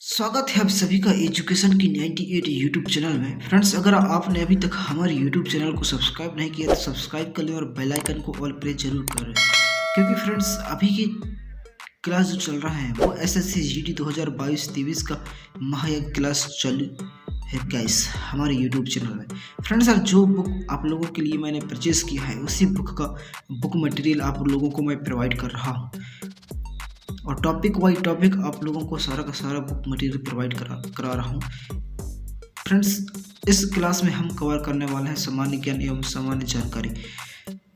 स्वागत है आप सभी का एजुकेशन की 98 यूट्यूब चैनल में। फ्रेंड्स, अगर आपने अभी तक हमारे यूट्यूब चैनल को सब्सक्राइब नहीं किया तो सब्सक्राइब कर लें और बेल आइकन को ऑल प्रेस जरूर करें, क्योंकि फ्रेंड्स अभी की क्लास जो चल रहा है वो एसएससी जीडी 2022-23 का महायज्ञ क्लास चालू है गाइस हमारे यूट्यूब चैनल में। फ्रेंड्स, आज जो बुक आप लोगों के लिए मैंने परचेज़ किया है उसी बुक का बुक मटेरियल आप लोगों को मैं प्रोवाइड कर रहा हूँ, और टॉपिक वाइज टॉपिक आप लोगों को सारा का सारा बुक मटेरियल प्रोवाइड करा रहा हूँ। फ्रेंड्स, इस क्लास में हम कवर करने वाले हैं सामान्य ज्ञान एवं सामान्य जानकारी।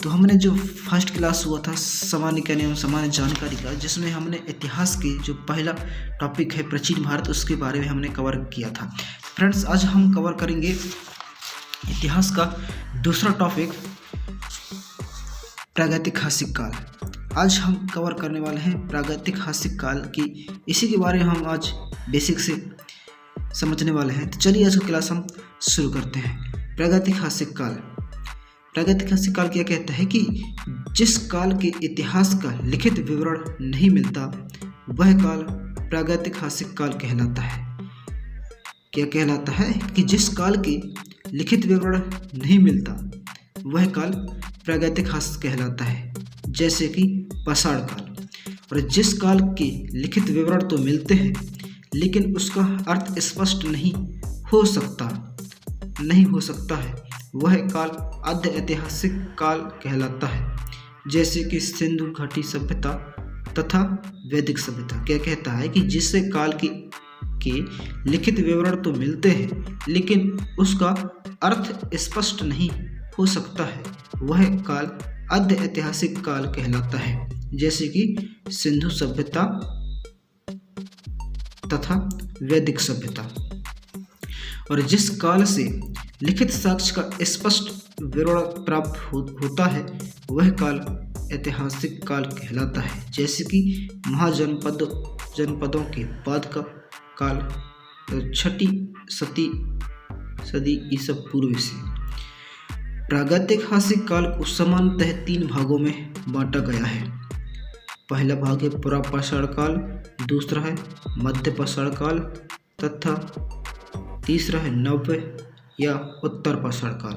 तो हमने जो फर्स्ट क्लास हुआ था सामान्य ज्ञान एवं सामान्य जानकारी का, जिसमें हमने इतिहास के जो पहला टॉपिक है प्राचीन भारत, उसके बारे में हमने कवर किया था। फ्रेंड्स, आज हम कवर करेंगे इतिहास का दूसरा टॉपिक प्रागैतिहासिक काल। आज हम कवर करने वाले हैं प्रागैतिहासिक काल की, इसी के बारे में हम आज बेसिक से समझने वाले हैं। तो चलिए आज की क्लास हम शुरू करते हैं। प्रागैतिहासिक काल। प्रागैतिहासिक काल क्या कहता है कि जिस काल के इतिहास का लिखित विवरण नहीं मिलता वह काल प्रागैतिहासिक काल कहलाता है। क्या कहलाता है कि जिस काल के लिखित विवरण नहीं मिलता वह काल प्रागैतिहासिक कहलाता है, जैसे कि पाषाण काल। और जिस काल के लिखित विवरण तो मिलते हैं लेकिन उसका अर्थ स्पष्ट नहीं हो सकता है वह काल आद्य ऐतिहासिक काल कहलाता है, जैसे कि सिंधु घाटी सभ्यता तथा वैदिक सभ्यता। क्या कहता है कि जिससे काल के लिखित विवरण तो मिलते हैं लेकिन उसका अर्थ स्पष्ट नहीं हो सकता है वह काल आद्य ऐतिहासिक काल कहलाता है, जैसे कि सिंधु सभ्यता तथा वैदिक सभ्यता। और जिस काल से लिखित साक्ष्य का स्पष्ट विवरण प्राप्त होता है वह काल ऐतिहासिक काल कहलाता है, जैसे कि जनपदों के बाद का काल 6वीं सदी ईसा पूर्व से। प्रागैतिहासिक काल को सामान्यतः 3 भागों में बांटा गया है। पहला भाग है पुरापाषाण काल, दूसरा है मध्य पाषाण काल तथा तीसरा है नव्य या उत्तर पाषाण काल।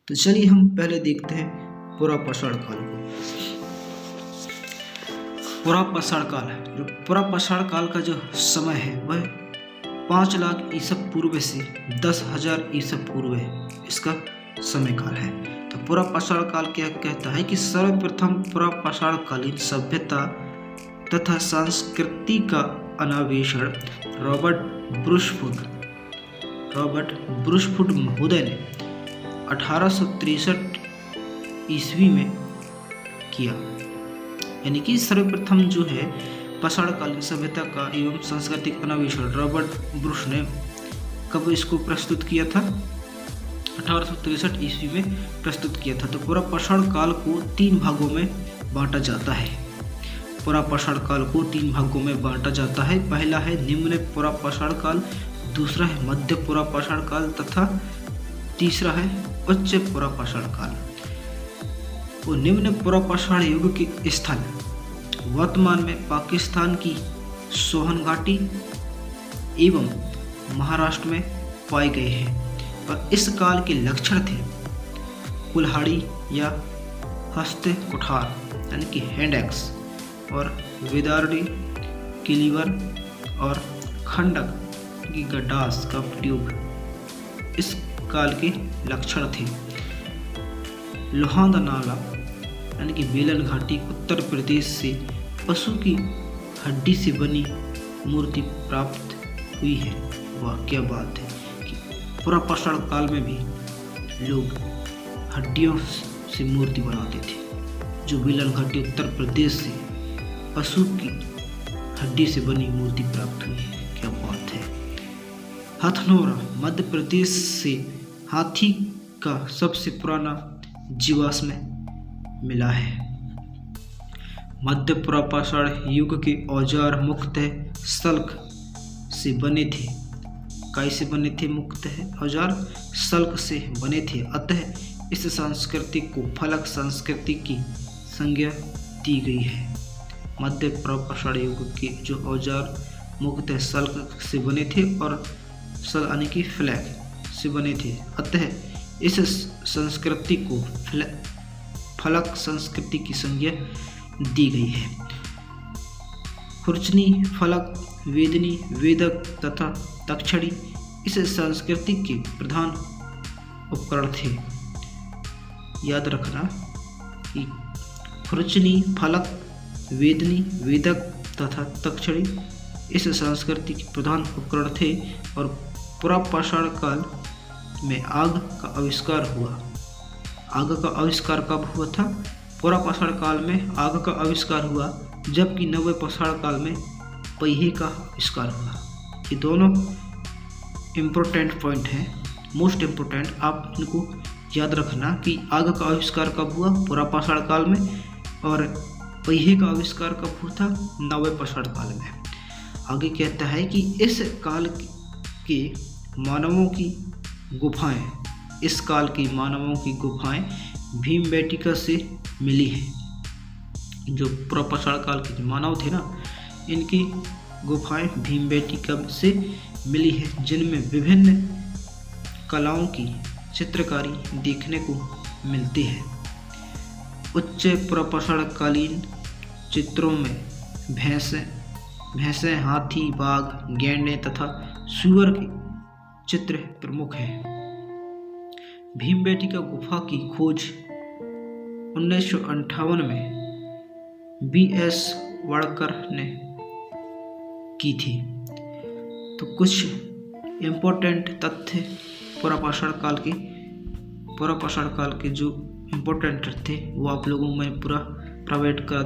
तो चलिए हम पहले देखते हैं पुरापाषाण काल को। पुरापाषाण काल, जो पुरापाषाण काल का जो समय है वह 5 लाख ईसा पूर्व से 10,000 ईसा पूर्व इसका समय काल है। तो पुरापाषाण काल क्या कहता है कि सर्वप्रथम पुरापाषाणकालीन सभ्यता तथा संस्कृति का अन्वेषण रॉबर्ट ब्रूसफुट महोदय ने 1863 ईस्वी में किया। यानी कि सर्वप्रथम जो है पाषाणकालीन सभ्यता का एवं सांस्कृतिक अन्वेषण रॉबर्ट ब्रूस ने कब इसको प्रस्तुत किया था? 1863 ईस्वी में प्रस्तुत किया था। तो पुरापाषाण काल को 3 भागों में बांटा जाता है। पुरापाषाण काल को 3 भागों में बांटा जाता है। पहला है निम्न पुरापाषाण काल, दूसरा है मध्य पुरापाषाण काल तथा तीसरा है उच्च पुरापाषाण काल। वो निम्न पुरापाषाण युग के स्थल वर्तमान में पाकिस्तान की सोहन घाटी एवं महाराष्ट्र में पाए गए हैं। और इस काल के लक्षण थे कुल्हाड़ी या हस्त कुठार यानी कि हैंड एक्स, और विदारडी किलीवर और खंडक की गड्डास का ट्यूब इस काल के लक्षण थे। लोहांदा नाला यानी कि बेलन घाटी उत्तर प्रदेश से पशु की हड्डी से बनी मूर्ति प्राप्त हुई है। वाह क्या बात है कि पुरापाषाण काल में भी लोग हड्डियों से मूर्ति बनाते थे। जो बेलन घाटी उत्तर प्रदेश से पशु की हड्डी से बनी मूर्ति प्राप्त हुई है, क्या बात है। हथनोरा मध्य प्रदेश से हाथी का सबसे पुराना जीवाश्म मिला है। मध्य पुरापाषाण युग के औजार मुख्यतः सल्क से बने थे। कैसे बने थे? मुख्यतः औजार सल्क से बने थे। अतः इस संस्कृति को फलक संस्कृति की संज्ञा दी गई है। मध्य पुरापाषाण युग के जो औजार मुख्यतः सल्क से बने थे और सल यानी कि फ्लैग से बने थे। अतः इस संस्कृति को फलक संस्कृति की संज्ञा दी गई है। खुरचनी, फलक, वेदनी, वेदक तथा तक्षणी इस संस्कृति के प्रधान उपकरण थे। याद रखना कि खुरचनी, फलक, वेदनी, वेदक तथा तक्षणी इस संस्कृति के प्रधान उपकरण थे और पुरापाषाण काल में आग का आविष्कार हुआ। आग का आविष्कार कब हुआ था? पुरापाषाण काल में आग का आविष्कार हुआ, जबकि नवपाषाण काल में पहिए का आविष्कार हुआ। ये दोनों इम्पोर्टेंट पॉइंट हैं, मोस्ट इम्पोर्टेंट। आप इनको याद रखना कि आग का आविष्कार कब हुआ? पुरापाषाण काल में, और पहिए का आविष्कार कब हुआ था? नवपाषाण काल में। आगे कहता है कि इस काल के मानवों की गुफाएं, इस काल की मानवों की गुफाएं भीमबेटका से मिली हैं। जो पुरापाषाण काल के मानव थे ना, इनकी गुफाएं भीमबेटका से मिली है, जिनमें विभिन्न कलाओं की चित्रकारी देखने को मिलती है। उच्च पुरापाषाण कालीन चित्रों में भैंसे, हाथी, बाघ, गैंडे तथा सूअर के चित्र प्रमुख हैं। भीमबेटका गुफा की खोज 1958 में BS वाड़कर ने की थी। तो कुछ इम्पोर्टेंट तथ्य पुरापाषाण काल के जो इम्पोर्टेंट थे वो आप लोगों में पूरा प्रोवाइड करा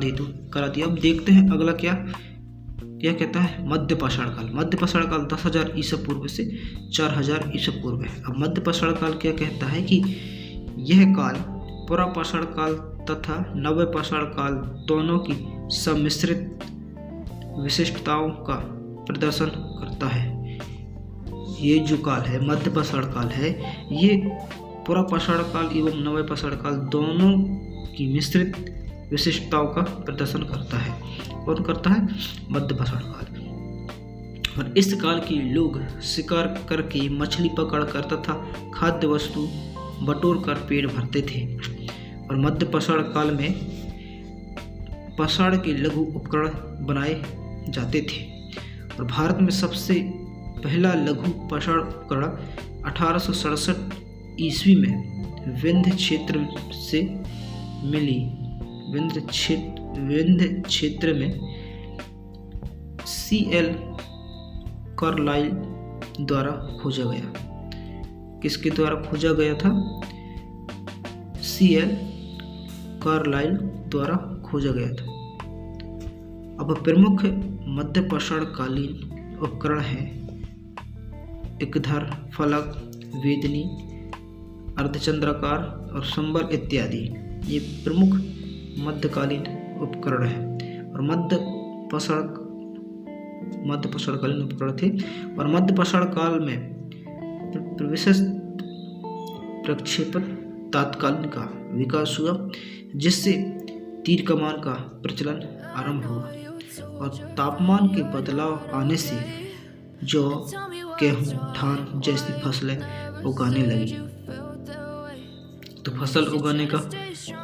दिया। अब देखते हैं अगला क्या कहता है। मध्यपाषाण काल। मध्यपाषाण काल 10,000 ईसा पूर्व से 4,000 ईसा पूर्व है। अब मध्यपाषाण काल क्या कहता है कि यह काल पुरापाषाण काल तथा नवपाषाण काल दोनों की सम्मिश्रित विशिष्टताओं का प्रदर्शन करता है। ये जो काल है, मध्यपाषाण काल है, ये पुरापाषाण काल एवं नवपाषाण काल दोनों की मिश्रित विशिष्टताओं का प्रदर्शन करता है। कौन करता है? मध्यपाषाण काल। और इस काल के लोग शिकार करके, मछली पकड़कर तथा खाद्य वस्तु बटोर कर पेट भरते थे। और मध्यपाषाण काल में पाषाण के लघु उपकरण बनाए जाते थे। और भारत में सबसे पहला लघु पाषाण उपकरण 1867 ईस्वी में विंध्य क्षेत्र से मिली। विंध्य क्षेत्र में CL कार्लाइल द्वारा खोजा गया। किसके द्वारा खोजा गया था? CL कार्लाइल द्वारा खोजा गया था। अब प्रमुख मध्यपाषाण कालीन उपकरण हैं एकधर, फलक, वेदनी, अर्धचंद्राकार और संबल इत्यादि। ये प्रमुख मध्यकालीन उपकरण है और मध्यपाषाण कालीन उपकरण थे। और मध्यपाषाण काल में विशिष्ट प्रक्षेपण तात्कालीन का विकास हुआ, जिससे तीर कमान का प्रचलन आरंभ हुआ। और तापमान के बदलाव आने से जौ, गेहूं, धान जैसी फसलें उगाने लगी। तो फसल उगाने का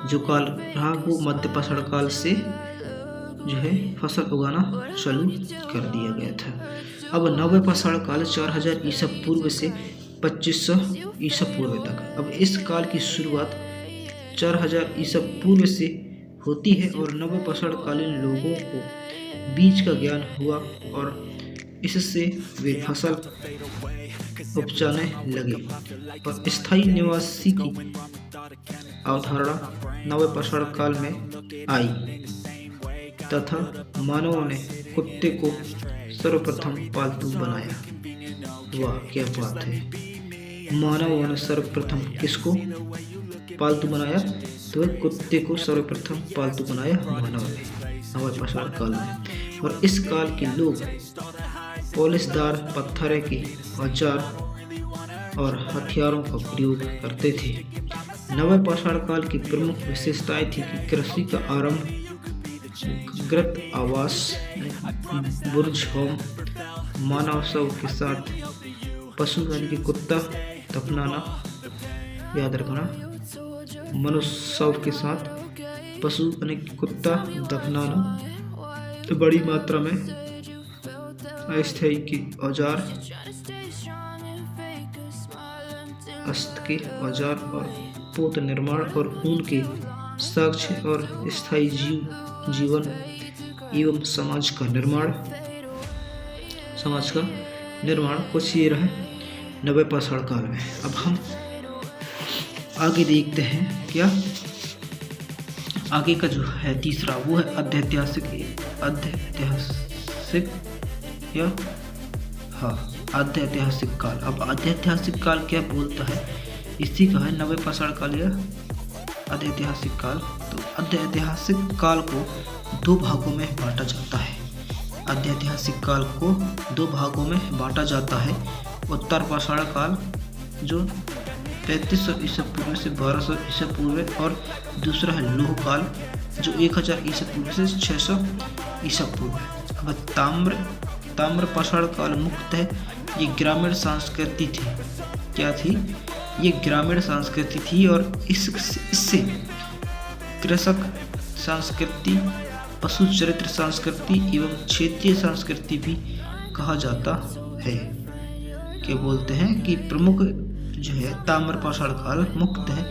जो काल रहा वो मध्यपाषाण काल से जो है फसल उगाना चालू कर दिया गया था। अब नवपाषाण काल 4000 ईसा पूर्व से 2500 ईसा पूर्व तक। अब इस काल की शुरुआत 4000 ईसा पूर्व से होती है और नवपाषाण कालीन लोगों को बीज का ज्ञान हुआ और इससे वे फसल उपजाने लगे। और स्थायी निवासी की अवधारणा नवपाषाण काल में आई तथा मानवों ने कुत्ते को सर्वप्रथम पालतू बनाया। वाह क्या बात है! मानवों ने सर्वप्रथम किसको पालतू बनाया? तो कुत्ते को सर्वप्रथम पालतू बनाया मानव ने नवपाषाण काल में। और इस काल के लोग पॉलिशदार पत्थर के औजार और हथियारों का प्रयोग करते थे। नवपाषाण काल की प्रमुख विशेषताएं थी कि कृषि का आरंभ, कृत आवास, बुर्ज होम मानव शव के साथ पशु यानी कि कुत्ता दफनाना, याद रखना, मनुष्य शव के साथ पशु यानी कि कुत्ता दफनाना, बड़ी मात्रा में अस्थायी के औजार, अस्त के औजार और पोत निर्माण और ऊन के साक्ष्य और स्थायी जीवन एवं समाज का निर्माण कुछ ये रहे नवे पाषाण काल में। अब हम आगे देखते हैं क्या आगे का जो है तीसरा वो है अध्यैतिहासिक काल। अब अध्यैतिहासिक काल क्या बोलता है, इसी का है नवे पाषाण काल या अध्यैतिहासिक काल। तो अध्यैतिहासिक काल को दो भागों में बांटा जाता है। अध्यैतिहासिक काल को दो भागों में बांटा जाता है। उत्तर पाषाण काल जो 3500 ईसा पूर्व से 1200 ईसा पूर्व, और दूसरा है लौह काल जो 1000 ईसा पूर्व से 600 ईसा पूर्व। अब ताम्र पाषाण काल मुक्त है, ये ग्रामीण संस्कृति थी। क्या थी? ये ग्रामीण संस्कृति थी और इससे कृषक संस्कृति, पशु चरित्र संस्कृति एवं क्षेत्रीय संस्कृति भी कहा जाता है। क्या बोलते हैं कि प्रमुख जो है ताम्र पाषाण काल मुक्त है,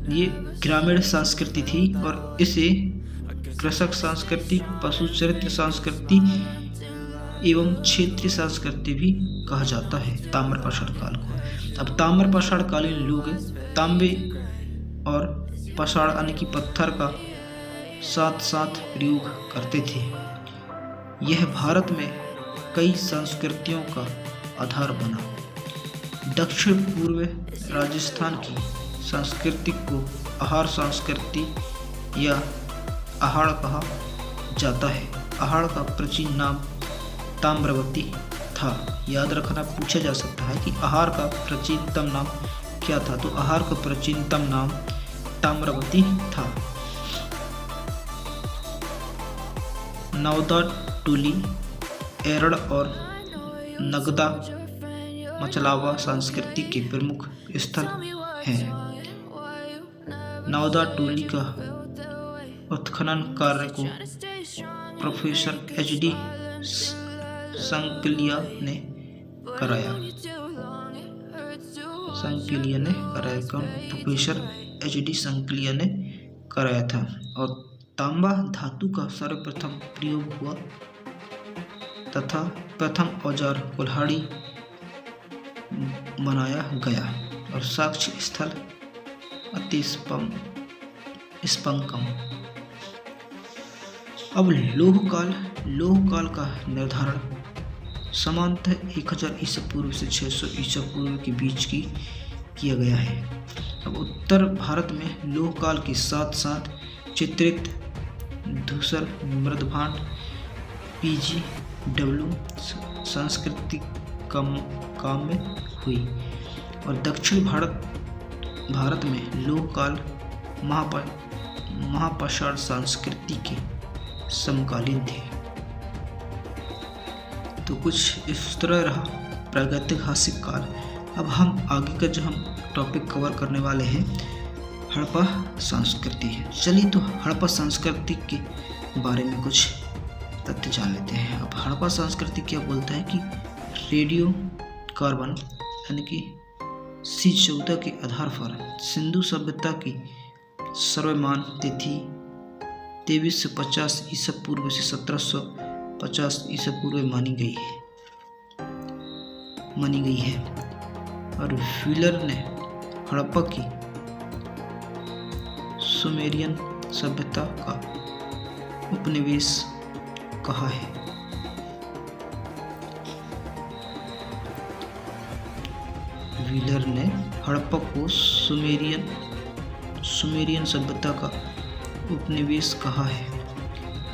ये ग्रामीण संस्कृति थी और इसे कृषक संस्कृति, पशु चरित्र संस्कृति एवं क्षेत्रीय संस्कृति भी कहा जाता है ताम्र पाषाण काल को। अब ताम्र पाषाण कालीन लोग तांबे और पाषाण यानी कि पत्थर का साथ साथ प्रयोग करते थे। यह भारत में कई संस्कृतियों का आधार बना। दक्षिण पूर्व राजस्थान की संस्कृति को आहार संस्कृति या आहाड़ कहा जाता है। आहाड़ का प्राचीन नाम ताम्रवती था। याद रखना, पूछा जा सकता है कि आहार का प्राचीनतम नाम क्या था। तो आहार का प्राचीनतम नाम ताम्रवती था। नवदा, टोली, एरड़ और नगदा मचलावा संस्कृति के प्रमुख स्थल हैं। नवदा टोली का उत्खनन कार्य को प्रोफेसर HD संकलिया ने कराया। प्रोफेसर HD संकलिया ने कराया था। और तांबा धातु का सर्वप्रथम प्रयोग हुआ तथा प्रथम औजार कुल्हाड़ी बनाया गया और साक्ष्य स्थल स्पंकम। अब लौह काल का निर्धारण सामान्यतः 1000 ईसा पूर्व से 600 ईसा पूर्व के बीच की किया गया है। अब उत्तर भारत में लौह काल के साथ साथ चित्रित धूसर, मृदभांड, PGW संस्कृति काम में हुई। और दक्षिण भारत में लौह काल महापाषाण संस्कृति के समकालीन थे। तो कुछ इस तरह रहा प्रागैतिहासिक काल। अब हम आगे का जो हम टॉपिक कवर करने वाले हैं हड़प्पा संस्कृति है। चलिए तो हड़प्पा संस्कृति के बारे में कुछ तथ्य जान लेते हैं। अब हड़प्पा संस्कृति क्या बोलता है कि रेडियो कार्बन यानी कि C14 के आधार पर सिंधु सभ्यता की सर्वमान्य तिथि 2350 ईसा पूर्व से 1750 ईसा पूर्व मानी गई है। और व्हीलर ने हड़प्पा की सुमेरियन सभ्यता का उपनिवेश कहा है। व्हीलर ने हड़प्पा को सुमेरियन सभ्यता का उपनिवेश कहा है।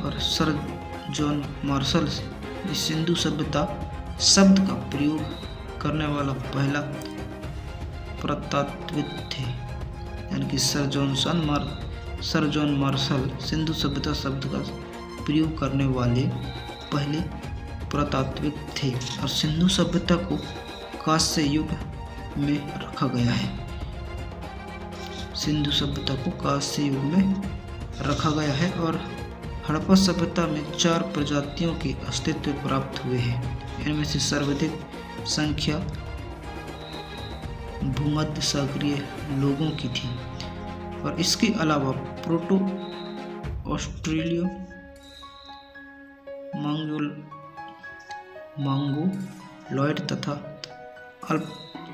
और सर जॉन मार्शल सिंधु सभ्यता शब्द का प्रयोग करने वाला पहला पुरातत्वविद थे। यानी कि सर जॉन मार्शल सिंधु सभ्यता शब्द का प्रयोग करने वाले पहले पुरातात्विक थे और सिंधु सभ्यता को कांस्य युग में रखा गया है। सिंधु सभ्यता को कांस्य युग में रखा गया है और हड़प्पा सभ्यता में 4 प्रजातियों के अस्तित्व प्राप्त हुए हैं। इनमें से सर्वाधिक संख्या भूमध्य सागरीय लोगों की थी और इसके अलावा प्रोटो ऑस्ट्रेलियो मंगोलॉयड तथा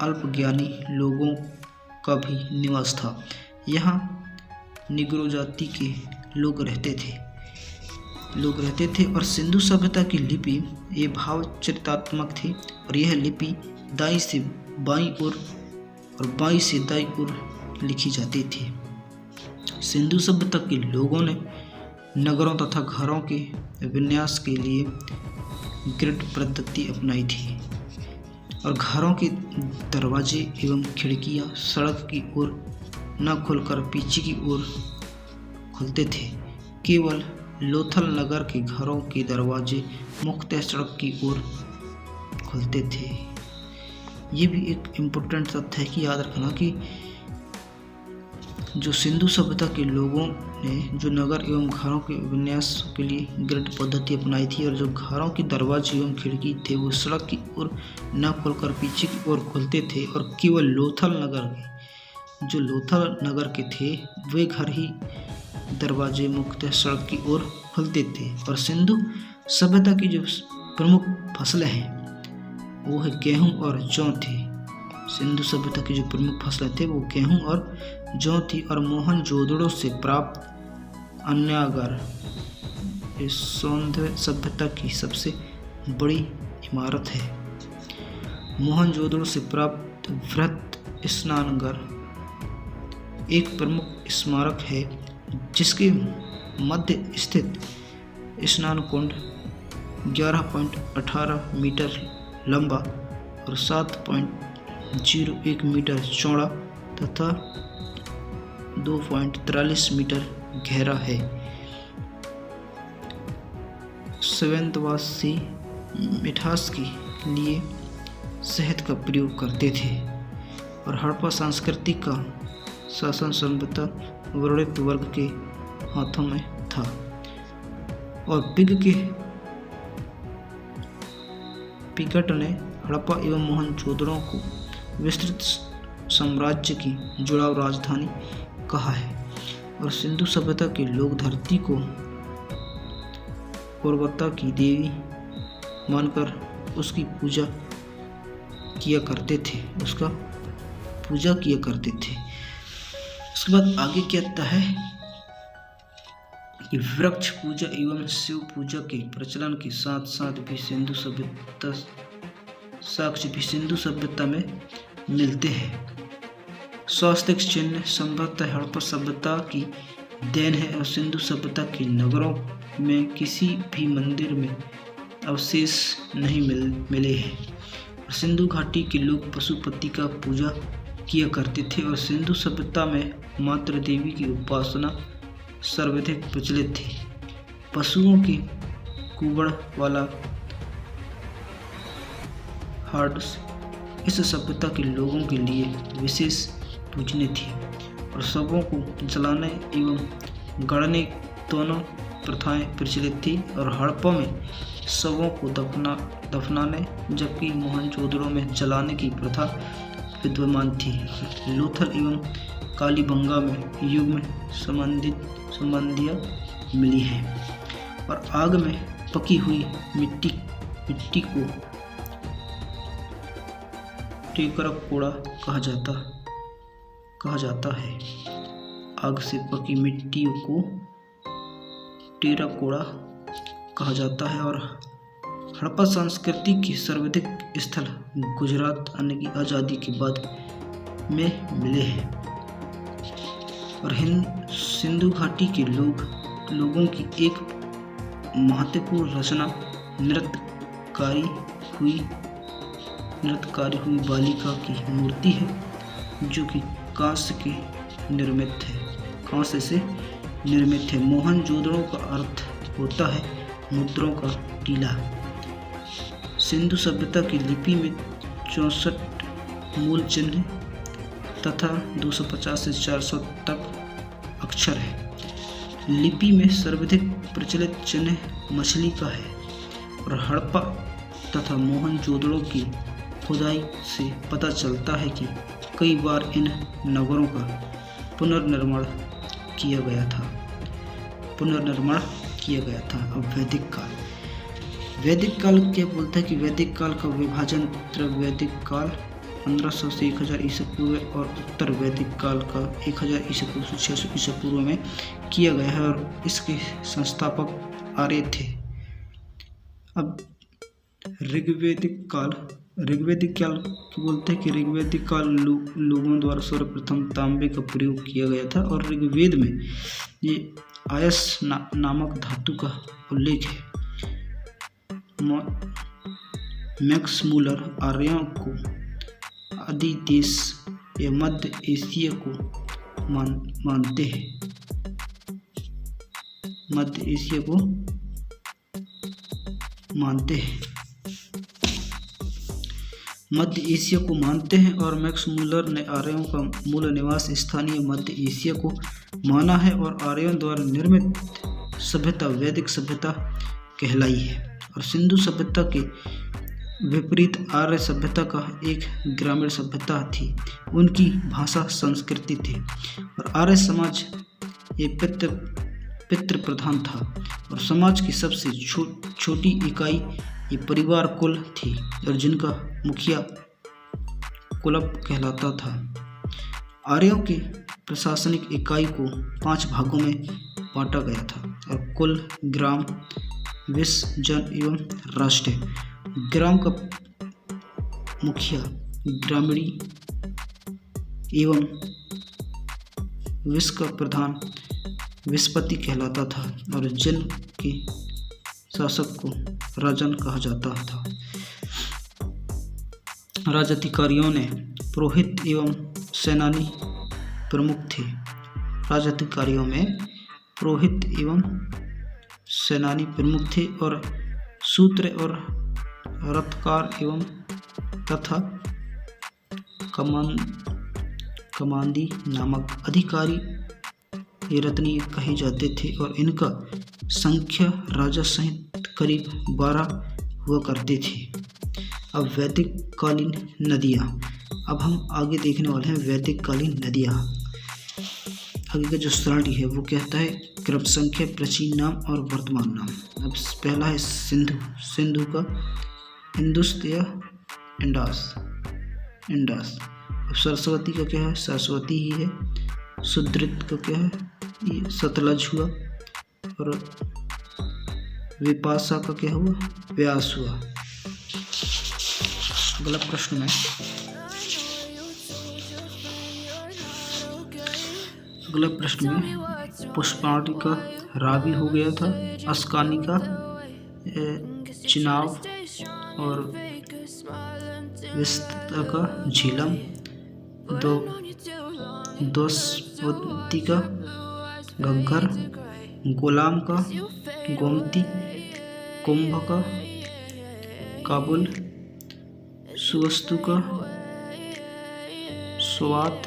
अल्पज्ञानी लोगों का भी निवास था। यहाँ निग्रो जाति के लोग रहते थे और सिंधु सभ्यता की लिपि ये भाव चरित्रात्मक थी और यह लिपि दाईं से बाईं ओर और बाईं से दाईं ओर लिखी जाती थी। सिंधु सभ्यता के लोगों ने नगरों तथा घरों के विन्यास के लिए ग्रिड पद्धति अपनाई थी और घरों के दरवाजे एवं खिड़कियां सड़क की ओर न खुलकर पीछे की ओर खुलते थे। केवल लोथल नगर के घरों के दरवाजे मुख्य सड़क की ओर खुलते थे। ये भी एक इम्पोर्टेंट तथ्य है कि याद रखना कि जो सिंधु सभ्यता के लोगों ने जो नगर एवं घरों के विन्यास के लिए ग्रिड पद्धति अपनाई थी और जो घरों के दरवाजे एवं खिड़की थे वो सड़क की ओर न खुलकर पीछे की ओर खुलते थे और केवल लोथल नगर के थे वे घर ही दरवाजे मुख्य सड़क की ओर खुलते थे। और सिंधु सभ्यता की जो प्रमुख फसलें हैं वो है गेहूं और जौ थी। सिंधु सभ्यता की जो प्रमुख फसलें थे वो गेहूं और जौ थी और मोहनजोदड़ो से प्राप्त अन्यागर इस सौंदर्य सभ्यता की सबसे बड़ी इमारत है। मोहनजोदड़ो से प्राप्त वृहत स्नानघर एक प्रमुख स्मारक है जिसके मध्य स्थित स्नान कुंड 11.18 मीटर लंबा और 7.01 मीटर चौड़ा तथा 2.43 मीटर गहरा है। सवेंतवासी मिठास के लिए शहद का प्रयोग करते थे और हड़प्पा संस्कृति का शासन सभ्यता वर्णित वर्ग के हाथों में था और पिगट ने हड़प्पा एवं मोहनजोदड़ो को विस्तृत साम्राज्य की जुड़ाव राजधानी कहा है और सिंधु सभ्यता के लोग धरती को उर्वरता की देवी मानकर उसकी पूजा किया करते थे। उसके बाद आगे क्या कहता है कि वृक्ष पूजा एवं शिव पूजा के प्रचलन के साथ साथ भी सिंधु सभ्यता साक्ष्य भी सिंधु सभ्यता में मिलते हैं। स्वास्तिक चिन्ह संभवतः हड़प्पा सभ्यता की देन है और सिंधु सभ्यता के नगरों में किसी भी मंदिर में अवशेष नहीं मिले हैं। सिंधु घाटी के लोग पशुपति का पूजा किया करते थे और सिंधु सभ्यता में मातृ देवी की उपासना सर्वाधिक प्रचलित थी। पशुओं की कुबड़ वाला हार्ड्स इस सभ्यता के लोगों के लिए विशेष पूजनीय थी और शवों को जलाने एवं गड़ने दोनों प्रथाएं प्रचलित थी और हड़प्पा में शवों को दफनाने जबकि मोहनजोदड़ो में जलाने की प्रथा विद्यमान थी। लोथल एवं कालीबंगा में युग में संबंधियाँ मिली हैं और आग में पकी हुई मिट्टी को टेराकोटा कहा जाता है। आग से पकी मिट्टी को टेराकोटा कहा जाता है और हड़प्पा संस्कृति की सर्वाधिक स्थल गुजरात आने की आज़ादी के बाद में मिले हैं और सिंधु घाटी के लोगों की एक महत्वपूर्ण रचना नृत्यकारी हुई बालिका की मूर्ति है जो कि कांस्य से निर्मित है। मोहनजोदड़ो का अर्थ होता है मुद्राओं का टीला। सिंधु सभ्यता की लिपि में 64 मूल चिन्ह तथा 250 से 400 तक अक्षर है। लिपि में सर्वाधिक प्रचलित चिन्ह मछली का है और हड़प्पा तथा मोहनजोदड़ो की खुदाई से पता चलता है कि कई बार इन नगरों का पुनर्निर्माण किया गया था। अब वैदिक काल क्या बोलता है कि वैदिक काल का विभाजन वैदिक काल 1500 से 1000 ईसा पूर्व और उत्तर वैदिक काल का 1000 ईसा पूर्व से 600 ईसा पूर्व में किया गया है और इसके संस्थापक आर्य थे। अब ऋग्वैदिक काल बोलते हैं कि ऋग्वैदिक काल लोगों द्वारा सर्वप्रथम तांबे का प्रयोग किया गया था और ऋग्वेद में ये आयस नामक धातु का उल्लेख है। मैक्स मूलर आर्यों को आदि देश या मध्य एशिया को मानते हैं। मध्य एशिया को मानते हैं और मैक्स मूलर ने आर्यों का मूल निवास स्थानीय मध्य एशिया को माना है और आर्यों द्वारा निर्मित सभ्यता वैदिक सभ्यता कहलाई है और सिंधु सभ्यता के विपरीत आर्य सभ्यता का एक ग्रामीण सभ्यता थी। उनकी भाषा संस्कृति थी और आर्य समाज ये पितृ प्रधान था और समाज की सबसे छोटी इकाई ये परिवार कुल थी और जिनका मुखिया कुलप कहलाता था। आर्यों की प्रशासनिक इकाई को 5 भागों में बांटा गया था और कुल, ग्राम, विश्व, जन एवं राष्ट्र। ग्राम का मुखिया ग्रामीणी एवं विश्व का प्रधान विस्पति कहलाता था और जन के शासक को राजन कहा जाता था। राजाधिकारियों ने पुरोहित एवं सेनानी प्रमुख थे। राजाधिकारियों में पुरोहित एवं सेनानी प्रमुख थे और सूत्र और रथकार एवं तथा कमांडी नामक अधिकारी ये रत्नीय कहे जाते थे और इनका संख्या राजा सहित करीब 12 हुआ करते थे। अब वैदिक कालीन नदियाँ। अब हम आगे देखने वाले हैं वैदिक कालीन नदियाँ। आगे का जो श्रेणी है वो कहता है क्रम संख्या, प्राचीन नाम और वर्तमान नाम। अब पहला है सिंधु का इंदुस या इंडास। अब सरस्वती का क्या है? सरस्वती ही है। सुद्रित का क्या है? ये सतलज हुआ और विपाशा का क्या हुआ? व्यास हुआ। अगला प्रश्न में पुष्पाणिका रावी हो गया था, अस्कानिका चिनाब और विस्ता का झीलम, दोस्वती का घग्गर, गोलाम का गोमती, कुंभ का काबुल, सुवस्तु का स्वात,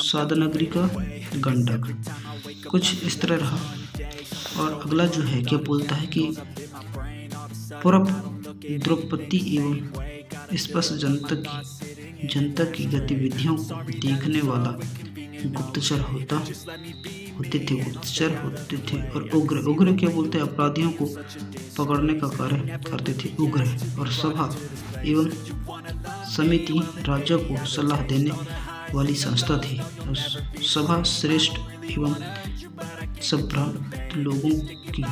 साधनगरी का गंडक। कुछ इस तरह रहा। और अगला जो है क्या बोलता है कि पूर्व द्रौपदी एवं स्पष्ट जनता की गतिविधियों को देखने वाला गुप्तचर होते थे और उग्र क्या बोलते हैं? अपराधियों को पकड़ने का कार्य करते थे उग्र। और सभा एवं समिति राजा को सलाह देने वाली संस्था थी और सभा श्रेष्ठ एवं संभ्रांत लोगों की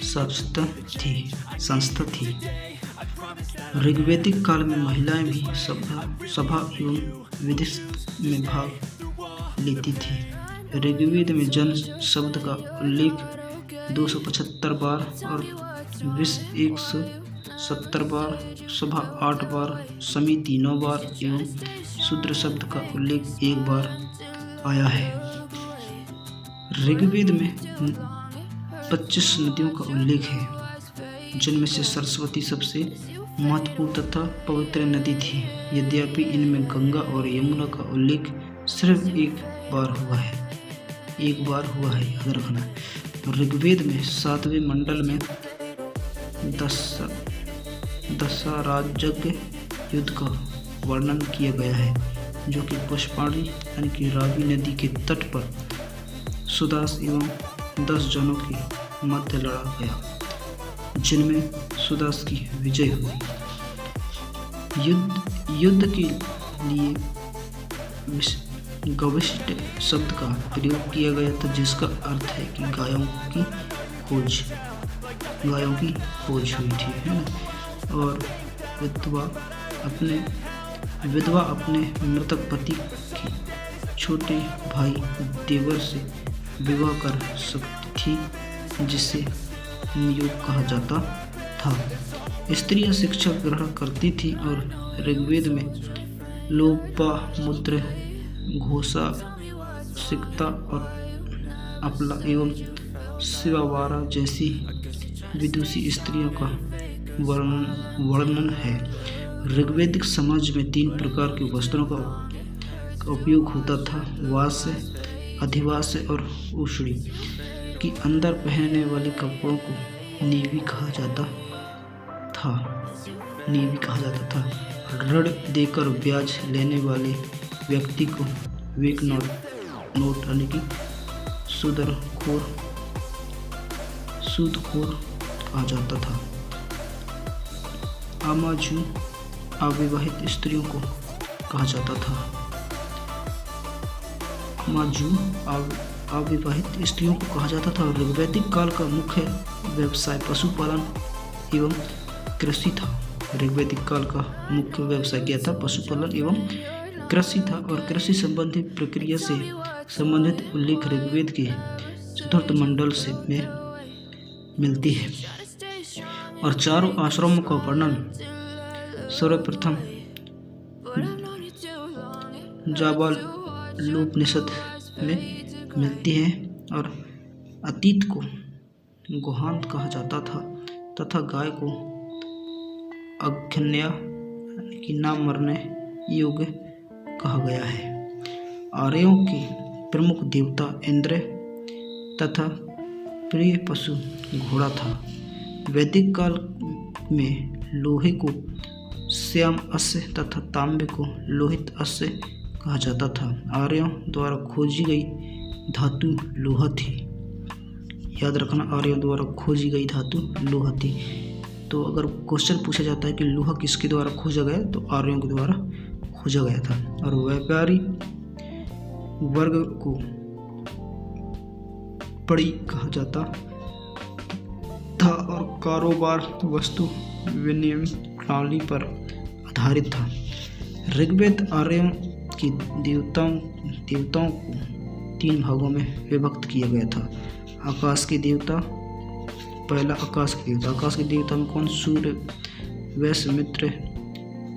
संस्था थी। ऋग्वैदिक काल में महिलाएं भी सभा एवं विधि में भाग लेती थी। ऋग्वेद में जन शब्द का उल्लेख 275 बार और विश्व 170 बार, सभा 8 बार, समिति 9 बार एवं शूद्र शब्द का उल्लेख 1 बार आया है। ऋग्वेद में 25 नदियों का उल्लेख है, जिनमें से सरस्वती सबसे महत्वपूर्ण तथा पवित्र नदी थी। यद्यपि इनमें गंगा और यमुना का उल्लेख सिर्फ एक बार हुआ है, याद रखना। ऋग्वेद में 7वें मंडल में दशराजयज्ञ युद्ध का वर्णन किया गया है, जो कि पुष्पाणी यानी कि रावी नदी के तट पर सुदास एवं 10 जनों के मध्य लड़ा गया, जिनमें सुदास की विजय हुई। युद्ध के लिए गविष्ट शब्द का प्रयोग किया गया था, जिसका अर्थ है कि गायों की खोज हुई थी, है ना। और विधवा अपने मृतक पति के छोटे भाई देवर से विवाह कर सकती थी, जिसे नियोग कहा जाता था। स्त्रियां शिक्षा ग्रहण करती थी और ऋग्वेद में लोपामुद्रा, घोषा, सिक्ता और अपला एवं शिवावारा जैसी विदुषी स्त्रियों का वर्णन है। ऋग्वैदिक समाज में 3 प्रकार के वस्त्रों का उपयोग होता था: वास्य, अधिवास्य और उषणी। कि अंदर पहनने वाले कपड़ों को नीवी कहा जाता था। ऋण देकर ब्याज लेने वाले व्यक्ति को वेक नोट यानी कि सूदखोर कहा जाता था। आमाजू अविवाहित स्त्रियों को कहा जाता था। अविवाहित स्त्रियों को कहा जाता था। ऋग्वैदिक काल का मुख्य व्यवसाय पशुपालन एवं कृषि था। ऋग्वैदिक काल का मुख्य व्यवसाय क्या था? पशुपालन एवं कृषि था। और कृषि संबंधी प्रक्रिया से संबंधित उल्लेख ऋग्वेद के 4th मंडल से में मिलती है। और चारों आश्रमों का वर्णन सर्वप्रथम जाबालोपनिषद में मिलती है। और अतीत को गुहांत कहा जाता था तथा गाय को अघन्या कि न मरने योग्य कहा गया है। आर्यों के प्रमुख देवता इंद्र तथा प्रिय पशु घोड़ा था। वैदिक काल में लोहे को श्याम अश्व तथा तांबे को लोहित अश्व कहा जाता था। आर्यों द्वारा खोजी गई धातु लोहा थी। याद रखना, आर्यों द्वारा खोजी गई धातु लोहा थी। तो अगर क्वेश्चन पूछा जाता है कि लोहा किसके द्वारा खोजा गया, तो आर्यों के द्वारा खोजा गया था। और व्यापारी वर्ग को पड़ी कहा जाता था और कारोबार वस्तु विनिमय प्रणाली पर आधारित था। ऋग्वेद आर्यों के देवताओं को 3 भागों में विभक्त किया गया था। आकाश के देवता, पहला आकाश के देवता में कौन? सूर्य, वैश्य, मित्र,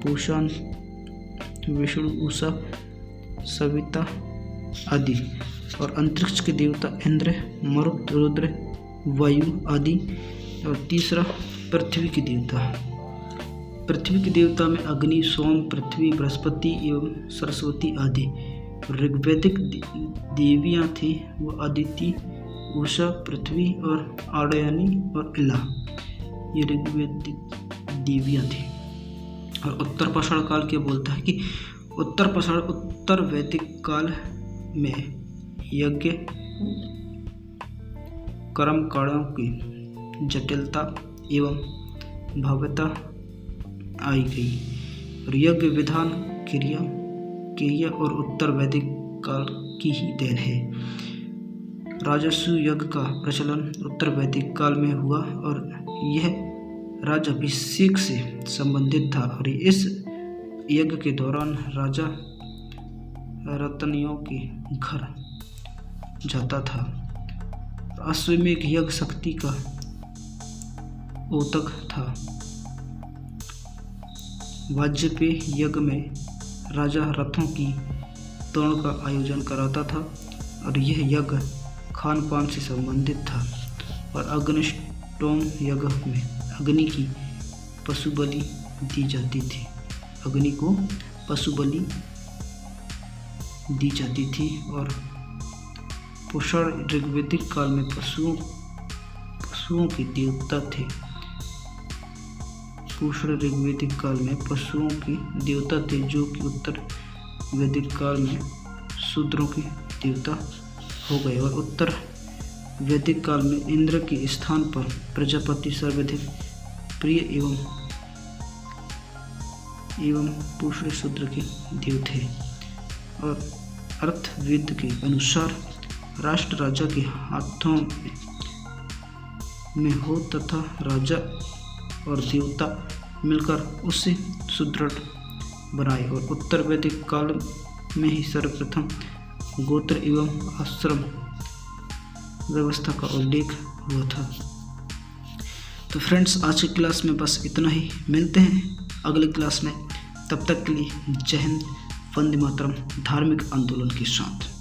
पूषण, विष्णु, उषा, सविता आदि। और अंतरिक्ष के देवता इंद्र, मरुत, रुद्र, वायु आदि। और तीसरा पृथ्वी के देवता में अग्नि, सोम, पृथ्वी, बृहस्पति एवं सरस्वती आदि। ऋग्वैदिक देवियाँ थीं वो अदिति, उषा, पृथ्वी और आडयानी और इला। ये ऋग्वैदिक देवियाँ थीं। और उत्तर पाषाण काल क्या बोलता है कि उत्तर वैदिक काल में यज्ञ कर्मकांडों की जटिलता एवं भव्यता आई गई। और यज्ञ विधान क्रिया और उत्तर वैदिक काल की ही देन है। राजस्व यज्ञ का प्रचलन उत्तर वैदिक काल में हुआ और यह राजाभिषेक से संबंधित था। और इस यज्ञ के दौरान राजा रत्नियों के घर जाता था। अश्वमेघ यज्ञ शक्ति का ओतक था। वाजपेय यज्ञ में राजा रथों की दौड़ का आयोजन कराता था और यह यज्ञ खान पान से संबंधित था। और अग्निष्टोम यज्ञ में अग्नि की पशु बलि दी जाती थी। अग्नि को पशु बलि दी जाती थी। और पुषण ऋग्वैदिक काल में पशुओं के देवता थे। पुषण ऋग्वैदिक काल में पशुओं के देवता थे, जो कि उत्तर वैदिक काल में शूद्रों के देवता हो गए। और उत्तर वैदिक काल में इंद्र के स्थान पर प्रजापति सर्वाधिक प्रिय एवं पुरुष शूद्र के देव थे। और अर्थवेद के अनुसार राष्ट्र राजा के हाथों में हो तथा राजा और देवता मिलकर उसे सुदृढ़ बनाए। और उत्तर वैदिक काल में ही सर्वप्रथम गोत्र एवं आश्रम व्यवस्था का उल्लेख हुआ था। तो फ्रेंड्स, आज की क्लास में बस इतना ही। मिलते हैं अगली क्लास में। तब तक के लिए जय हिंद, वंदे मातरम धार्मिक आंदोलन के साथ।